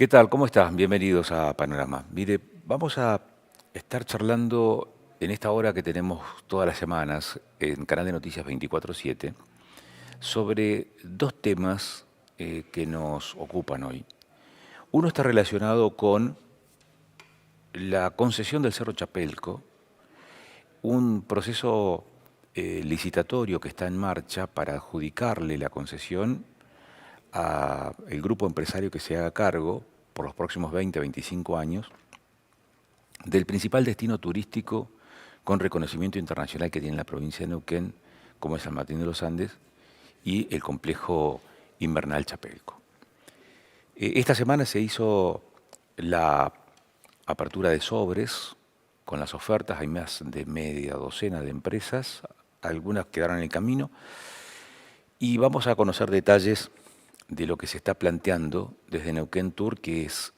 ¿Qué tal? ¿Cómo estás? Bienvenidos a Panorama. Mire, vamos a estar charlando en esta hora que tenemos todas las semanas en Canal de Noticias 24/7 sobre dos temas que nos ocupan hoy. Uno está relacionado con la concesión del Cerro Chapelco, un proceso licitatorio que está en marcha para adjudicarle la concesión a el grupo empresario que se haga cargo por los próximos 20-25 años del principal destino turístico con reconocimiento internacional que tiene la provincia de Neuquén, como es San Martín de los Andes, y el complejo invernal Chapelco. Esta semana se hizo la apertura de sobres con las ofertas, hay más de media docena de empresas, algunas quedaron en el camino, y vamos a conocer detalles de lo que se está planteando desde Neuquén Tour, que es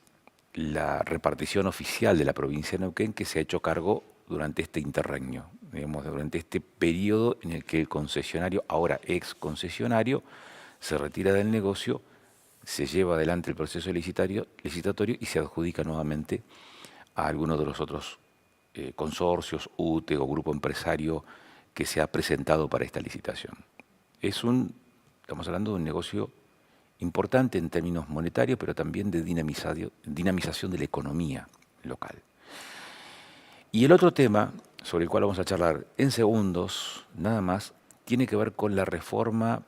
la repartición oficial de la provincia de Neuquén que se ha hecho cargo durante este interregno, digamos, durante este periodo en el que el concesionario, ahora ex concesionario, se retira del negocio, se lleva adelante el proceso licitatorio y se adjudica nuevamente a alguno de los otros consorcios, UTE o grupo empresario que se ha presentado para esta licitación. Estamos hablando de un negocio importante en términos monetarios, pero también de dinamización de la economía local. Y el otro tema, sobre el cual vamos a charlar en segundos, nada más, tiene que ver con la reforma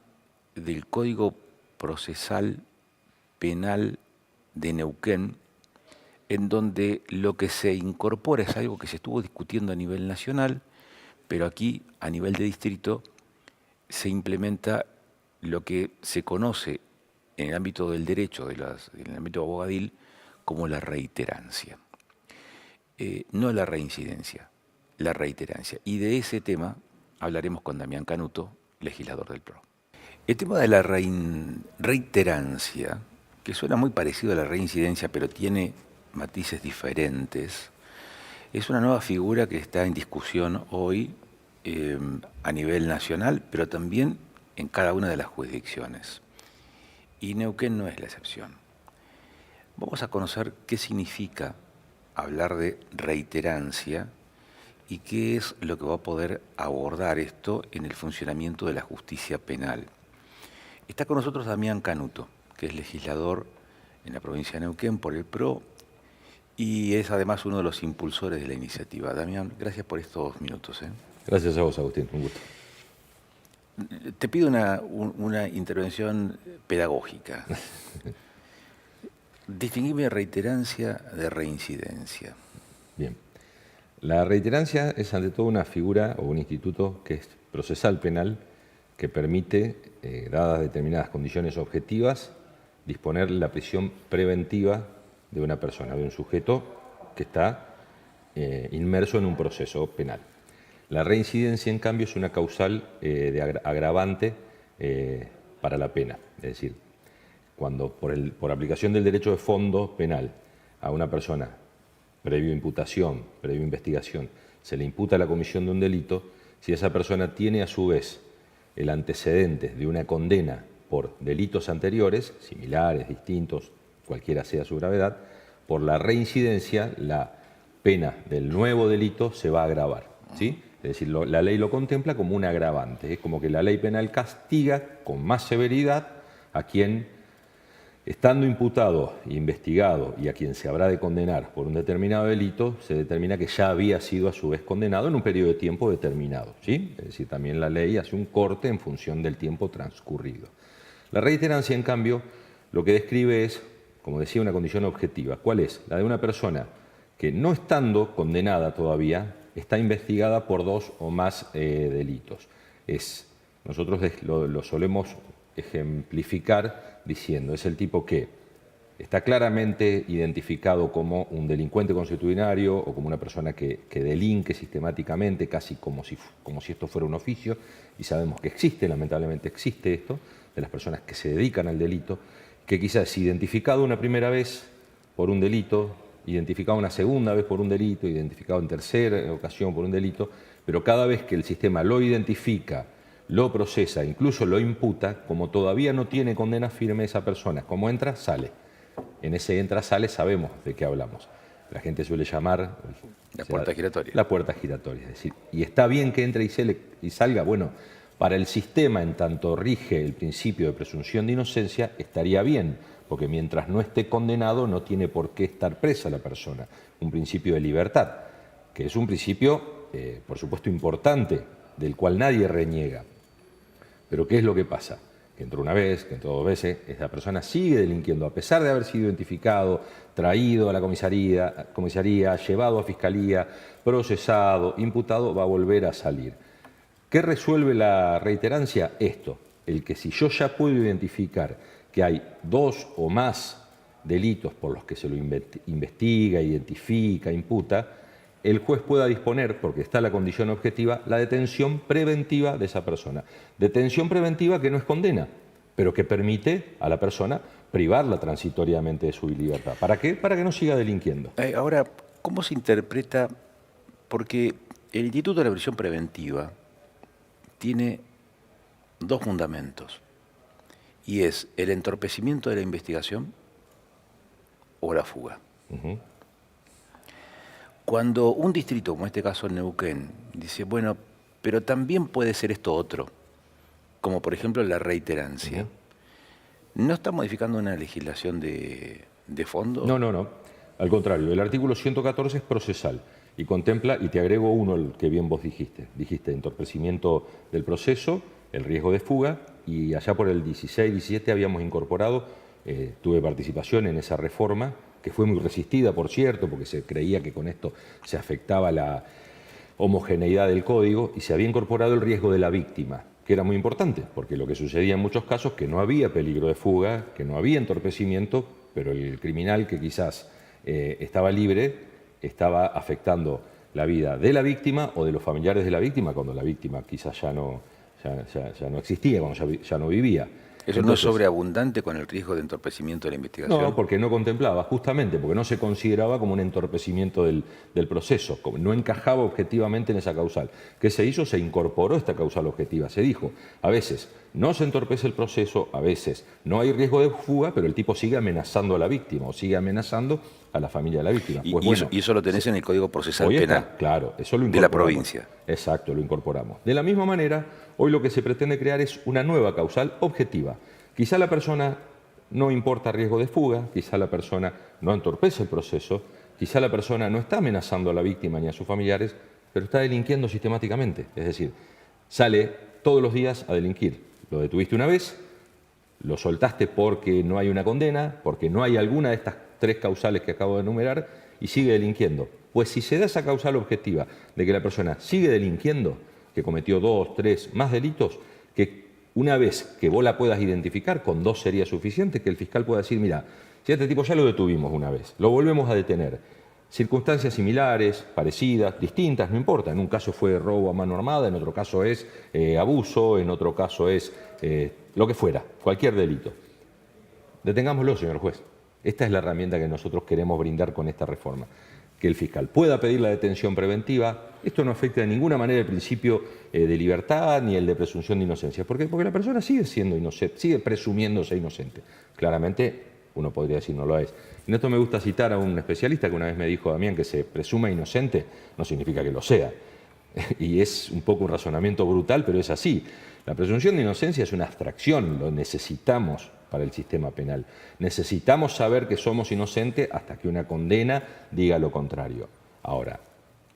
del Código Procesal Penal de Neuquén, en donde lo que se incorpora es algo que se estuvo discutiendo a nivel nacional, pero aquí, a nivel de distrito, se implementa lo que se conoce en el ámbito del derecho, en el ámbito abogadil, como la reiterancia. No la reincidencia, la reiterancia. Y de ese tema hablaremos con Damián Canuto, legislador del PRO. El tema de la reiterancia, que suena muy parecido a la reincidencia, pero tiene matices diferentes, es una nueva figura que está en discusión hoy a nivel nacional, pero también en cada una de las jurisdicciones. Y Neuquén no es la excepción. Vamos a conocer qué significa hablar de reiterancia y qué es lo que va a poder abordar esto en el funcionamiento de la justicia penal. Está con nosotros Damián Canuto, que es legislador en la provincia de Neuquén por el PRO y es además uno de los impulsores de la iniciativa. Damián, gracias por estos minutos. Gracias a vos, Agustín, un gusto. Te pido una intervención pedagógica. Distinguime reiterancia de reincidencia. Bien. La reiterancia es ante todo una figura o un instituto que es procesal penal que permite, dadas determinadas condiciones objetivas, disponer la prisión preventiva de una persona, de un sujeto que está inmerso en un proceso penal. La reincidencia, en cambio, es una causal de agravante para la pena. Es decir, cuando por aplicación del derecho de fondo penal a una persona, previo imputación, previo investigación, se le imputa la comisión de un delito, si esa persona tiene a su vez el antecedente de una condena por delitos anteriores, similares, distintos, cualquiera sea su gravedad, por la reincidencia la pena del nuevo delito se va a agravar, ¿sí? Es decir, la ley lo contempla como un agravante. Es como que la ley penal castiga con más severidad a quien, estando imputado, investigado y a quien se habrá de condenar por un determinado delito, se determina que ya había sido a su vez condenado en un periodo de tiempo determinado, ¿sí? Es decir, también la ley hace un corte en función del tiempo transcurrido. La reiterancia, en cambio, lo que describe es, como decía, una condición objetiva. ¿Cuál es? La de una persona que, no estando condenada todavía, está investigada por dos o más delitos. Nosotros lo solemos ejemplificar diciendo, es el tipo que está claramente identificado como un delincuente consuetudinario o como una persona que delinque sistemáticamente, casi como si esto fuera un oficio, y sabemos que existe, lamentablemente existe esto, de las personas que se dedican al delito, que quizás es identificado una primera vez por un delito, identificado una segunda vez por un delito, identificado en tercera ocasión por un delito, pero cada vez que el sistema lo identifica, lo procesa, incluso lo imputa, como todavía no tiene condena firme esa persona, como entra, sale. en ese entra-sale sabemos de qué hablamos. La gente suele llamar... La puerta giratoria. La puerta giratoria, es decir, y está bien que entre y salga, bueno, para el sistema, en tanto rige el principio de presunción de inocencia, estaría bien, porque mientras no esté condenado no tiene por qué estar presa la persona. Un principio de libertad, que es un principio, por supuesto, importante, del cual nadie reniega. Pero ¿qué es lo que pasa? Que entró una vez, que entró dos veces, esa persona sigue delinquiendo, a pesar de haber sido identificado, traído a la comisaría, llevado a fiscalía, procesado, imputado, va a volver a salir. ¿Qué resuelve la reiterancia? Esto, el que si yo ya puedo identificar que hay 2 o más delitos por los que se lo investiga, identifica, imputa, el juez pueda disponer, porque está la condición objetiva, la detención preventiva de esa persona. Detención preventiva que no es condena, pero que permite a la persona privarla transitoriamente de su libertad. ¿Para qué? Para que no siga delinquiendo. Ahora, ¿cómo se interpreta? Porque el Instituto de la Prisión Preventiva tiene 2 fundamentos, y es el entorpecimiento de la investigación o la fuga. Cuando un distrito, como en este caso en Neuquén, dice, bueno, pero también puede ser esto otro, como por ejemplo la reiterancia, ¿no está modificando una legislación de fondo? No, no, no. Al contrario, el artículo 114 es procesal y contempla, y te agrego uno, el que bien vos dijiste. Dijiste entorpecimiento del proceso, el riesgo de fuga, y allá por el 16, 17 habíamos incorporado, tuve participación en esa reforma, que fue muy resistida, por cierto, porque se creía que con esto se afectaba la homogeneidad del código, y se había incorporado el riesgo de la víctima, que era muy importante, porque lo que sucedía en muchos casos es que no había peligro de fuga, que no había entorpecimiento, pero el criminal que quizás estaba libre estaba afectando la vida de la víctima o de los familiares de la víctima, cuando la víctima quizás ya no existía, cuando ya no vivía. ¿Eso no es sobreabundante con el riesgo de entorpecimiento de la investigación? No, porque no contemplaba, justamente, porque no se consideraba como un entorpecimiento del proceso, como no encajaba objetivamente en esa causal. ¿Qué se hizo? Se incorporó esta causal objetiva. Se dijo, a veces no se entorpece el proceso, a veces no hay riesgo de fuga, pero el tipo sigue amenazando a la víctima o sigue amenazando a la familia de la víctima. Y eso lo tenés en el Código Procesal Penal. Claro, eso lo incorporamos. De la provincia. Exacto, lo incorporamos. De la misma manera, hoy lo que se pretende crear es una nueva causal objetiva. Quizá la persona no importa riesgo de fuga, quizá la persona no entorpece el proceso, quizá la persona no está amenazando a la víctima ni a sus familiares, pero está delinquiendo sistemáticamente. Es decir, sale todos los días a delinquir. Lo detuviste una vez, lo soltaste porque no hay una condena, porque no hay alguna de estas 3 causales que acabo de enumerar, y sigue delinquiendo. Pues si se da esa causal objetiva de que la persona sigue delinquiendo, que cometió 2, 3 más delitos, que una vez que vos la puedas identificar, con 2 sería suficiente, que el fiscal pueda decir, mira, si a este tipo ya lo detuvimos una vez, lo volvemos a detener. Circunstancias similares, parecidas, distintas, no importa. En un caso fue robo a mano armada, en otro caso es abuso, en otro caso es lo que fuera, cualquier delito. Detengámoslo, señor juez. Esta es la herramienta que nosotros queremos brindar con esta reforma. Que el fiscal pueda pedir la detención preventiva. Esto no afecta de ninguna manera el principio de libertad ni el de presunción de inocencia. ¿Por qué? Porque la persona sigue siendo inocente, sigue presumiéndose inocente. Claramente, uno podría decir no lo es. En esto me gusta citar a un especialista que una vez me dijo, Damián, que se presuma inocente no significa que lo sea. Y es un poco un razonamiento brutal, pero es así. La presunción de inocencia es una abstracción, lo necesitamos para el sistema penal. Necesitamos saber que somos inocentes hasta que una condena diga lo contrario. Ahora,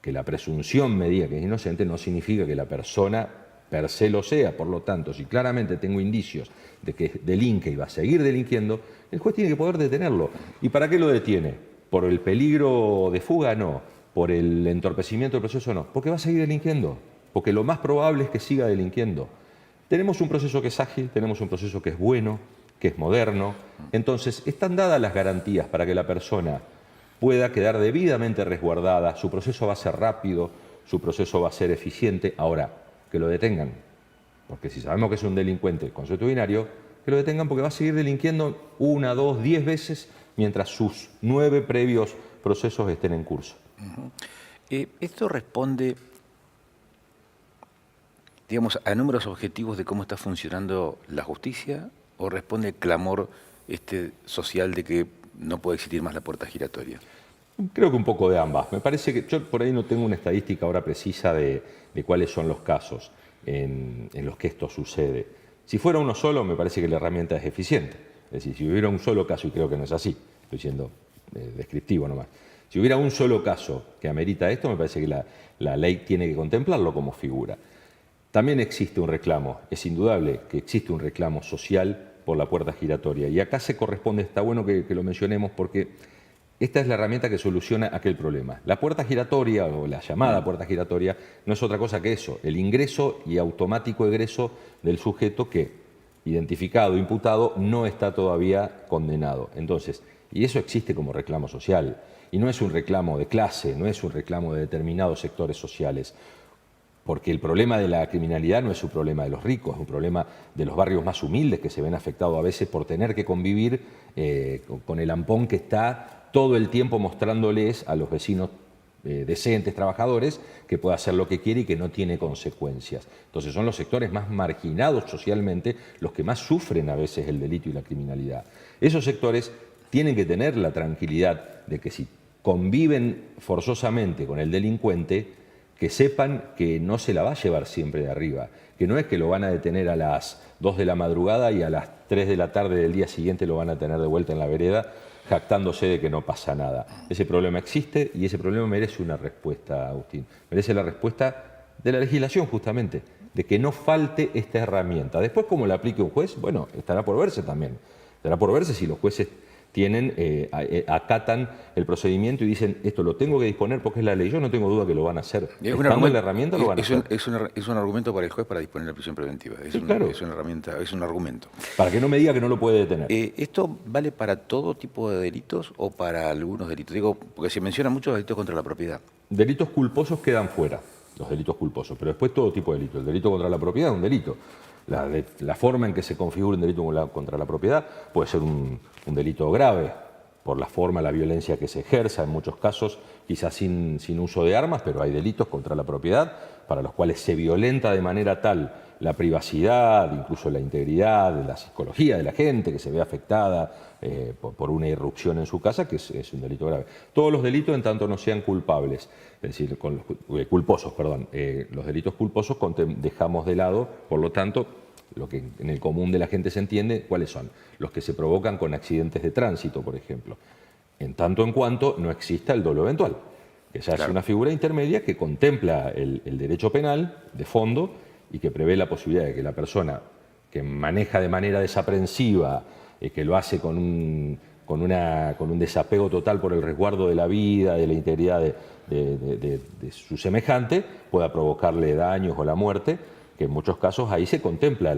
que la presunción me diga que es inocente no significa que la persona per se lo sea. Por lo tanto, si claramente tengo indicios de que delinque y va a seguir delinquiendo, el juez tiene que poder detenerlo. ¿Y para qué lo detiene? ¿Por el peligro de fuga? No. ¿Por el entorpecimiento del proceso? No. Porque va a seguir delinquiendo. Porque lo más probable es que siga delinquiendo. Tenemos un proceso que es ágil, tenemos un proceso que es bueno, que es moderno. Entonces, están dadas las garantías para que la persona pueda quedar debidamente resguardada, su proceso va a ser rápido, su proceso va a ser eficiente. Ahora, que lo detengan, porque si sabemos que es un delincuente consuetudinario, que lo detengan porque va a seguir delinquiendo 1, 2, 10 veces mientras sus 9 previos procesos estén en curso. Esto responde, digamos, a números objetivos de cómo está funcionando la justicia, o responde al clamor social de que no puede existir más la puerta giratoria? Creo que un poco de ambas. Me parece que yo por ahí no tengo una estadística ahora precisa de cuáles son los casos en los que esto sucede. Si fuera uno solo, me parece que la herramienta es eficiente. Es decir, si hubiera un solo caso, y creo que no es así, estoy siendo descriptivo nomás. Si hubiera un solo caso que amerita esto, me parece que la ley tiene que contemplarlo como figura. También existe un reclamo, es indudable que existe un reclamo social por la puerta giratoria. Y acá se corresponde, está bueno que lo mencionemos porque esta es la herramienta que soluciona aquel problema. La puerta giratoria o la llamada puerta giratoria no es otra cosa que eso, el ingreso y automático egreso del sujeto que, identificado, imputado, no está todavía condenado. Entonces, y eso existe como reclamo social. Y no es un reclamo de clase, no es un reclamo de determinados sectores sociales. Porque el problema de la criminalidad no es un problema de los ricos, es un problema de los barrios más humildes que se ven afectados a veces por tener que convivir con el ampón que está todo el tiempo mostrándoles a los vecinos decentes, trabajadores, que puede hacer lo que quiere y que no tiene consecuencias. Entonces son los sectores más marginados socialmente los que más sufren a veces el delito y la criminalidad. Esos sectores tienen que tener la tranquilidad de que si conviven forzosamente con el delincuente, que sepan que no se la va a llevar siempre de arriba, que no es que lo van a detener a las 2 de la madrugada y a las 3 de la tarde del día siguiente lo van a tener de vuelta en la vereda, jactándose de que no pasa nada. Ese problema existe y ese problema merece una respuesta, Agustín. Merece la respuesta de la legislación, justamente, de que no falte esta herramienta. Después, cómo la aplique un juez, bueno, estará por verse también. Estará por verse si los jueces acatan el procedimiento y dicen esto lo tengo que disponer porque es la ley. Yo no tengo duda que lo van a hacer. Estando en la herramienta lo van a hacer. Es un argumento para el juez para disponer la prisión preventiva. Claro. Es una herramienta, es un argumento. Para que no me diga que no lo puede detener. ¿Esto vale para todo tipo de delitos o para algunos delitos? Digo, porque se mencionan muchos delitos contra la propiedad. Delitos culposos quedan fuera, los delitos culposos, pero después todo tipo de delitos. El delito contra la propiedad es un delito. La forma en que se configura un delito contra la propiedad puede ser un delito grave, por la forma, la violencia que se ejerza, en muchos casos quizás sin uso de armas, pero hay delitos contra la propiedad para los cuales se violenta de manera tal la privacidad, incluso la integridad, la psicología de la gente que se ve afectada por una irrupción en su casa, que es un delito grave. Todos los delitos en tanto no sean culpables, es decir, culposos, perdón. Los delitos culposos dejamos de lado, por lo tanto, lo que en el común de la gente se entiende, ¿cuáles son? Los que se provocan con accidentes de tránsito, por ejemplo. En tanto en cuanto no exista el dolo eventual, que ya es una figura intermedia que contempla el derecho penal de fondo y que prevé la posibilidad de que la persona que maneja de manera desaprensiva, que lo hace con un desapego total por el resguardo de la vida, de la integridad de su semejante, pueda provocarle daños o la muerte, que en muchos casos ahí se contempla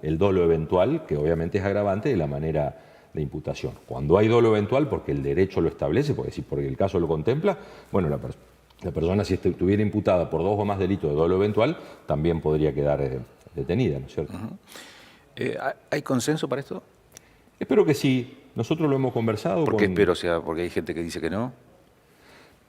el dolo eventual, que obviamente es agravante de la manera de imputación. Cuando hay dolo eventual, porque el derecho lo establece, porque el caso lo contempla, bueno, la persona si estuviera imputada por 2 o más delitos de dolo eventual, también podría quedar detenida, ¿no es cierto? ¿Hay consenso para esto? Espero que sí. Nosotros lo hemos conversado. ¿Por qué espero? O sea, porque hay gente que dice que no.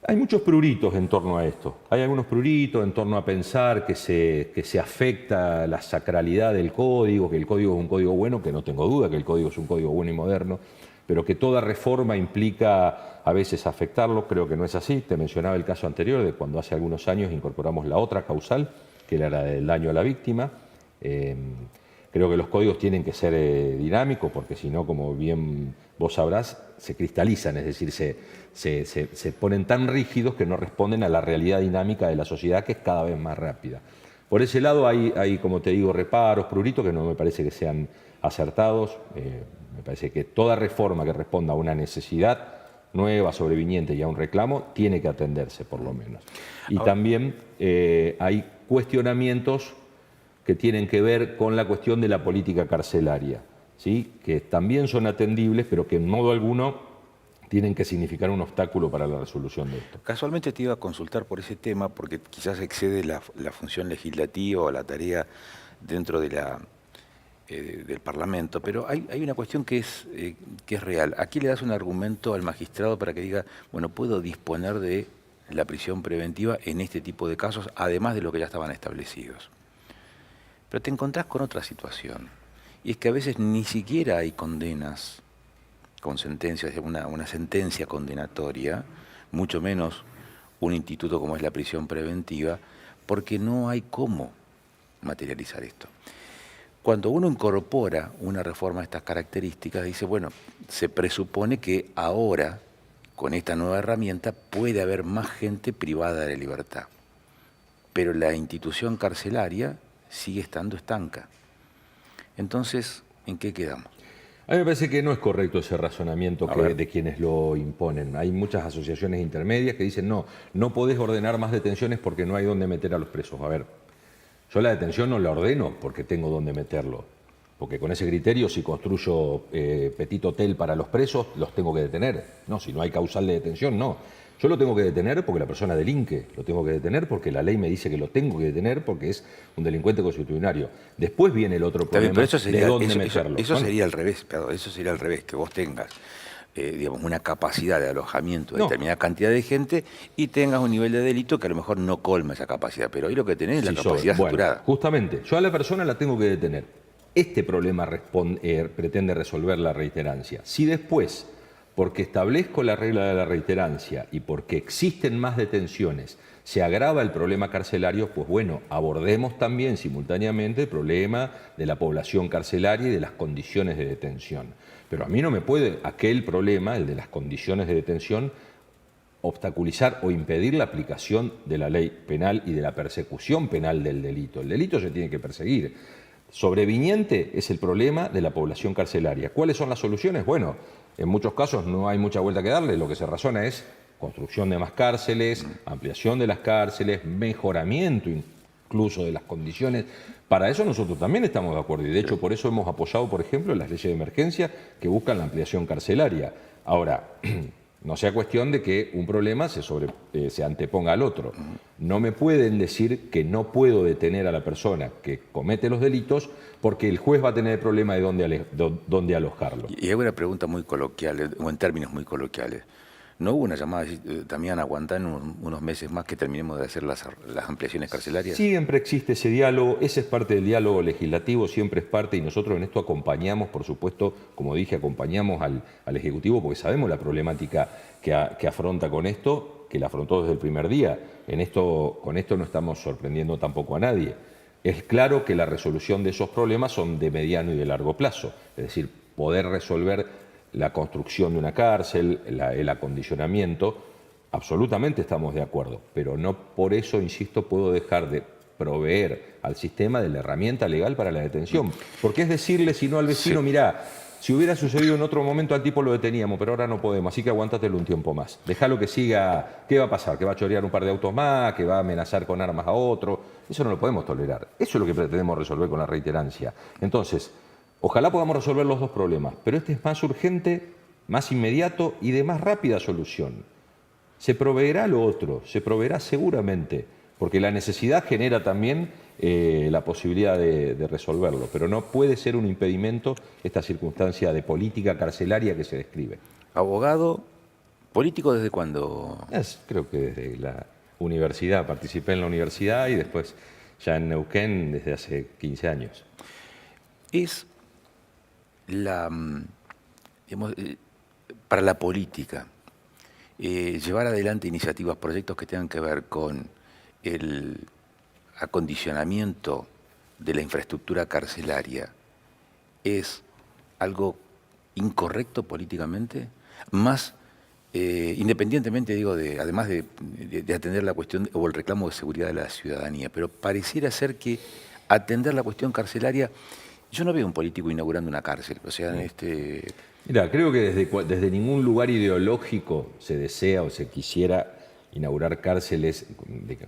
Hay muchos pruritos en torno a esto. Hay algunos pruritos en torno a pensar que se afecta la sacralidad del código, que el código es un código bueno, que no tengo duda que el código es un código bueno y moderno, pero que toda reforma implica a veces afectarlo. Creo que no es así. Te mencionaba el caso anterior de cuando hace algunos años incorporamos la otra causal, que era la del daño a la víctima. Creo que los códigos tienen que ser dinámicos porque si no, como bien vos sabrás, se cristalizan, es decir, se ponen tan rígidos que no responden a la realidad dinámica de la sociedad que es cada vez más rápida. Por ese lado hay como te digo, reparos, pruritos que no me parece que sean acertados. Me parece que toda reforma que responda a una necesidad nueva, sobreviniente y a un reclamo, tiene que atenderse por lo menos. Y también hay cuestionamientos que tienen que ver con la cuestión de la política carcelaria, ¿sí? Que también son atendibles, pero que en modo alguno tienen que significar un obstáculo para la resolución de esto. Casualmente te iba a consultar por ese tema, porque quizás excede la función legislativa o la tarea dentro de del Parlamento, pero hay una cuestión que es real. Aquí le das un argumento al magistrado para que diga, bueno, puedo disponer de la prisión preventiva en este tipo de casos, además de lo que ya estaban establecidos. Pero te encontrás con otra situación, y es que a veces ni siquiera hay condenas con sentencias, una sentencia condenatoria, mucho menos un instituto como es la prisión preventiva, porque no hay cómo materializar esto. Cuando uno incorpora una reforma de estas características, dice, bueno, se presupone que ahora, con esta nueva herramienta, puede haber más gente privada de libertad. Pero la institución carcelaria sigue estando estanca. Entonces, ¿en qué quedamos? A mí me parece que no es correcto ese razonamiento de quienes lo imponen. Hay muchas asociaciones intermedias que dicen, no podés ordenar más detenciones porque no hay dónde meter a los presos. A ver, yo la detención no la ordeno porque tengo dónde meterlo. Porque con ese criterio, si construyo petit hotel para los presos, los tengo que detener. No, si no hay causal de detención, no. Yo lo tengo que detener porque la persona delinque, lo tengo que detener porque la ley me dice que lo tengo que detener porque es un delincuente constitucionario. Después viene el otro problema de dónde meterlo. Eso sería al revés, eso sería al revés, que vos tengas digamos, una capacidad de alojamiento de determinada cantidad de gente y tengas un nivel de delito que a lo mejor no colma esa capacidad. Pero ahí lo que tenés es la capacidad saturada. Bueno, justamente, yo a la persona la tengo que detener. Este problema pretende resolver la reiterancia. Si después, porque establezco la regla de la reiterancia y porque existen más detenciones, se agrava el problema carcelario, pues bueno, abordemos también simultáneamente el problema de la población carcelaria y de las condiciones de detención. Pero a mí no me puede aquel problema, el de las condiciones de detención, obstaculizar o impedir la aplicación de la ley penal y de la persecución penal del delito. El delito se tiene que perseguir. Sobreviniente es el problema de la población carcelaria. ¿Cuáles son las soluciones? Bueno, en muchos casos no hay mucha vuelta que darle. Lo que se razona es construcción de más cárceles, ampliación de las cárceles, mejoramiento incluso de las condiciones. Para eso nosotros también estamos de acuerdo y de hecho por eso hemos apoyado, por ejemplo, las leyes de emergencia que buscan la ampliación carcelaria. Ahora, no sea cuestión de que un problema se anteponga al otro. No me pueden decir que no puedo detener a la persona que comete los delitos porque el juez va a tener el problema de dónde alojarlo. Y hago una pregunta muy coloquial, o en términos muy coloquiales. ¿No hubo una llamada también a aguantar en unos meses más que terminemos de hacer las ampliaciones carcelarias? Siempre existe ese diálogo, ese es parte del diálogo legislativo, siempre es parte y nosotros en esto acompañamos, por supuesto, como dije, acompañamos al Ejecutivo porque sabemos la problemática que afronta con esto, que la afrontó desde el primer día. Con esto no estamos sorprendiendo tampoco a nadie. Es claro que la resolución de esos problemas son de mediano y de largo plazo, es decir, poder resolver la construcción de una cárcel, el acondicionamiento, absolutamente estamos de acuerdo, pero no por eso, insisto, puedo dejar de proveer al sistema de la herramienta legal para la detención. Porque es decirle, si no al vecino, mirá, si hubiera sucedido en otro momento al tipo lo deteníamos, pero ahora no podemos, así que aguántatelo un tiempo más. Dejalo que siga, ¿qué va a pasar? ¿Que va a chorear un par de autos más? ¿Que va a amenazar con armas a otro? Eso no lo podemos tolerar. Eso es lo que pretendemos resolver con la reiterancia. Entonces, ojalá podamos resolver los dos problemas, pero este es más urgente, más inmediato y de más rápida solución. Se proveerá lo otro, se proveerá seguramente, porque la necesidad genera también la posibilidad de resolverlo, pero no puede ser un impedimento esta circunstancia de política carcelaria que se describe. ¿Abogado político desde cuándo? Creo que desde la universidad, participé en la universidad y después ya en Neuquén desde hace 15 años. Es para la política, llevar adelante iniciativas, proyectos que tengan que ver con el acondicionamiento de la infraestructura carcelaria, ¿es algo incorrecto políticamente? Más, independientemente, digo, además de atender la cuestión o el reclamo de seguridad de la ciudadanía, pero pareciera ser que atender la cuestión carcelaria. Yo no veo un político inaugurando una cárcel, o sea, Mira, creo que desde ningún lugar ideológico se desea o se quisiera inaugurar cárceles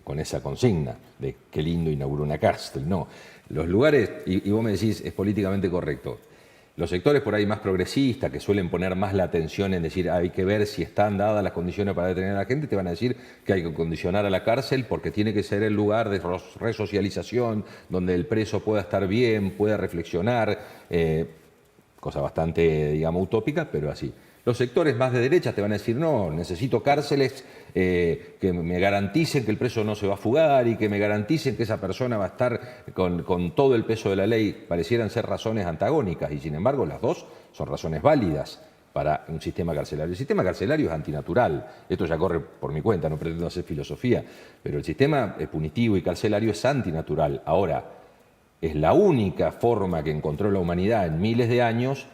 con esa consigna de qué lindo inauguró una cárcel. No, los lugares, y vos me decís, es políticamente correcto. Los sectores por ahí más progresistas, que suelen poner más la atención en decir hay que ver si están dadas las condiciones para detener a la gente, te van a decir que hay que condicionar a la cárcel porque tiene que ser el lugar de resocialización, donde el preso pueda estar bien, pueda reflexionar, cosa bastante, digamos, utópica, pero así. Los sectores más de derecha te van a decir, no, necesito cárceles que me garanticen que el preso no se va a fugar y que me garanticen que esa persona va a estar con todo el peso de la ley. Parecieran ser razones antagónicas y sin embargo las dos son razones válidas. para un sistema carcelario. El sistema carcelario es antinatural, esto ya corre por mi cuenta, no pretendo hacer filosofía, pero el sistema punitivo y carcelario es antinatural. Ahora, es la única forma que encontró la humanidad en miles de años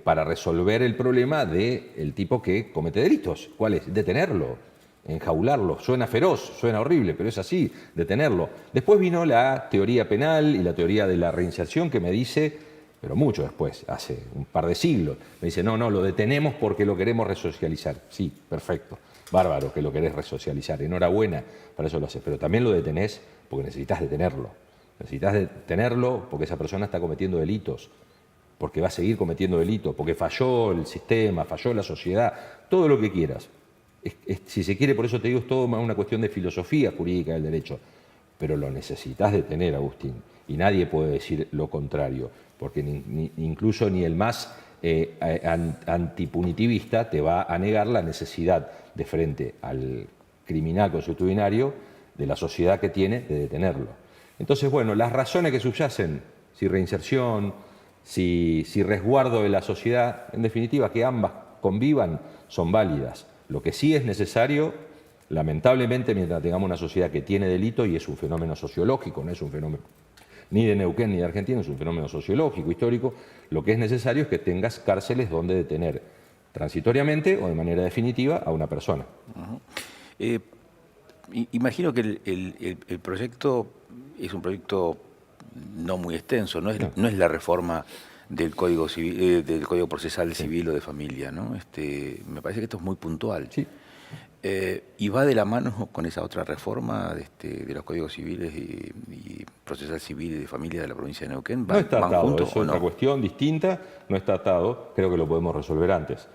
para resolver el problema del tipo que comete delitos. ¿Cuál es? Detenerlo, enjaularlo. Suena feroz, suena horrible, pero es así, detenerlo. Después vino la teoría penal y la teoría de la reinserción que me dice, pero mucho después, hace un par de siglos, me dice, no, lo detenemos porque lo queremos resocializar. Sí, perfecto, bárbaro que lo querés resocializar, enhorabuena, para eso lo haces, pero también lo detenés porque necesitas detenerlo. Necesitas detenerlo porque esa persona está cometiendo delitos, porque va a seguir cometiendo delitos, porque falló el sistema, falló la sociedad, todo lo que quieras. Si se quiere, por eso te digo, es todo una cuestión de filosofía jurídica del derecho, pero lo necesitas detener, Agustín, y nadie puede decir lo contrario, porque incluso ni el más antipunitivista te va a negar la necesidad de frente al criminal consuetudinario de la sociedad que tiene de detenerlo. Entonces, bueno, las razones que subyacen, si reinserción, si resguardo de la sociedad, en definitiva, que ambas convivan, son válidas. Lo que sí es necesario, lamentablemente, mientras tengamos una sociedad que tiene delito, y es un fenómeno sociológico, no es un fenómeno ni de Neuquén ni de Argentina, es un fenómeno sociológico, histórico, lo que es necesario es que tengas cárceles donde detener transitoriamente o de manera definitiva a una persona. Imagino que el proyecto es un proyecto no muy extenso, no es la reforma del Código Civil, del Código Procesal Civil o de Familia, ¿no? Me parece que esto es muy puntual. Sí. Y va de la mano con esa otra reforma de los Códigos Civiles y Procesal Civil y de Familia de la provincia de Neuquén. No está atado, juntos, es otra cuestión distinta, no está atado, creo que lo podemos resolver antes.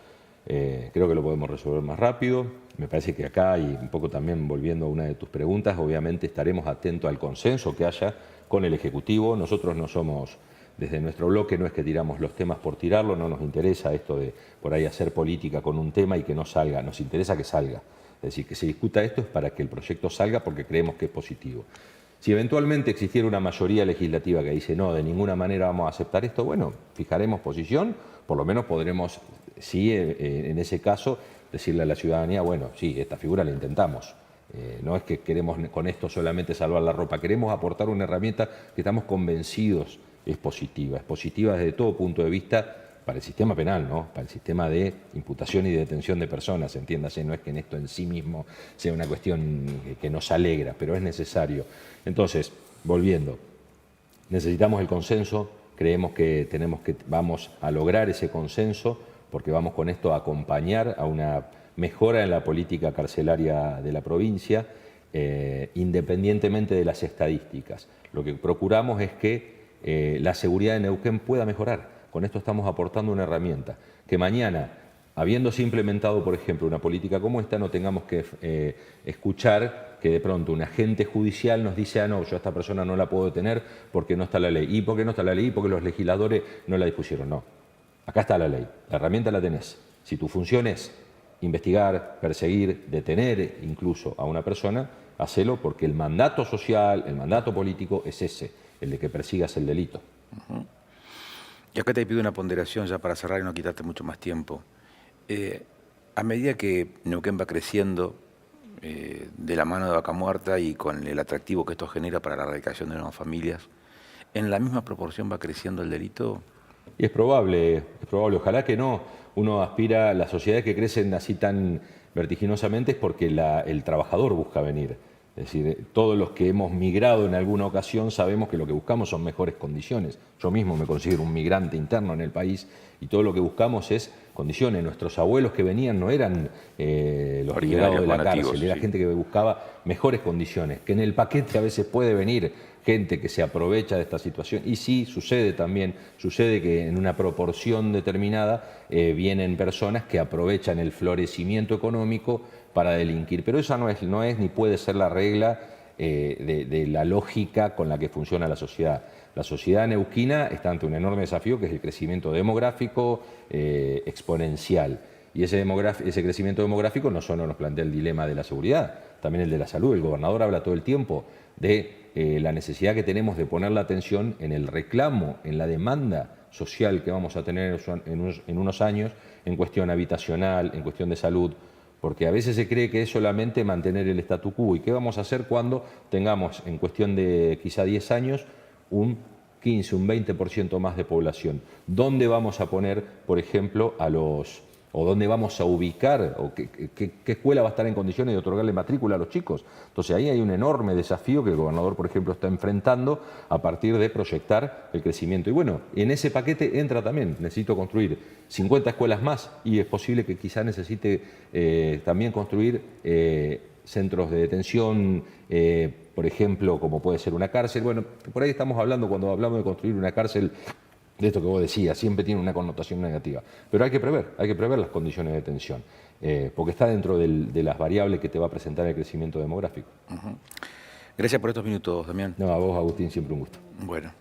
Creo que lo podemos resolver más rápido. Me parece que acá, y un poco también volviendo a una de tus preguntas, obviamente estaremos atentos al consenso que haya con el Ejecutivo. Nosotros no somos, desde nuestro bloque, no es que tiramos los temas por tirarlo, no nos interesa esto de por ahí hacer política con un tema y que no salga, nos interesa que salga. Es decir, que se discuta esto es para que el proyecto salga porque creemos que es positivo. Si eventualmente existiera una mayoría legislativa que dice no, de ninguna manera vamos a aceptar esto, bueno, fijaremos posición, por lo menos podremos, sí, en ese caso, decirle a la ciudadanía, bueno, sí, esta figura la intentamos. No es que queremos con esto solamente salvar la ropa, queremos aportar una herramienta que estamos convencidos es positiva desde todo punto de vista para el sistema penal, ¿no? Para el sistema de imputación y de detención de personas, entiéndase, no es que en esto en sí mismo sea una cuestión que nos alegra, pero es necesario. Entonces, volviendo, necesitamos el consenso, creemos que vamos a lograr ese consenso porque vamos con esto a acompañar a una mejora en la política carcelaria de la provincia, independientemente de las estadísticas. Lo que procuramos es que la seguridad de Neuquén pueda mejorar. Con esto estamos aportando una herramienta que mañana, habiéndose implementado, por ejemplo, una política como esta, no tengamos que escuchar que de pronto un agente judicial nos dice, no, yo a esta persona no la puedo detener porque no está la ley. ¿Y por qué no está la ley? Porque los legisladores no la dispusieron. No, acá está la ley, la herramienta la tenés. Si tu función es investigar, perseguir, detener incluso a una persona, hacelo porque el mandato social, el mandato político es ese, el de que persigas el delito. Y acá te pido una ponderación ya para cerrar y no quitarte mucho más tiempo. A medida que Neuquén va creciendo de la mano de Vaca Muerta y con el atractivo que esto genera para la erradicación de nuevas familias, ¿en la misma proporción va creciendo el delito? Y es probable, ojalá que no. Uno aspira a las sociedades que crecen así tan vertiginosamente es porque el trabajador busca venir. Es decir, todos los que hemos migrado en alguna ocasión sabemos que lo que buscamos son mejores condiciones. Yo mismo me considero un migrante interno en el país y todo lo que buscamos es condiciones. Nuestros abuelos que venían no eran los liberados de la cárcel, era gente que buscaba mejores condiciones, que en el paquete a veces puede venir gente que se aprovecha de esta situación. Y sí, sucede que en una proporción determinada vienen personas que aprovechan el florecimiento económico para delinquir. Pero esa no es ni puede ser la regla de la lógica con la que funciona la sociedad. La sociedad neuquina está ante un enorme desafío que es el crecimiento demográfico exponencial. Y ese crecimiento demográfico no solo nos plantea el dilema de la seguridad, también el de la salud. El gobernador habla todo el tiempo de la necesidad que tenemos de poner la atención en el reclamo, en la demanda social que vamos a tener en unos años, en cuestión habitacional, en cuestión de salud, porque a veces se cree que es solamente mantener el statu quo. ¿Y qué vamos a hacer cuando tengamos, en cuestión de quizá 10 años, un 15, un 20% más de población? ¿Dónde vamos a poner, por ejemplo, o dónde vamos a ubicar, o qué escuela va a estar en condiciones de otorgarle matrícula a los chicos? Entonces ahí hay un enorme desafío que el gobernador, por ejemplo, está enfrentando a partir de proyectar el crecimiento. Y bueno, en ese paquete entra también, necesito construir 50 escuelas más, y es posible que quizá necesite también construir centros de detención, por ejemplo, como puede ser una cárcel. Bueno, por ahí estamos hablando, cuando hablamos de construir una cárcel, de esto que vos decías, siempre tiene una connotación negativa. Pero hay que prever las condiciones de detención, porque está dentro de las variables que te va a presentar el crecimiento demográfico. Gracias por estos minutos, Damián. No, a vos, Agustín, siempre un gusto. Bueno.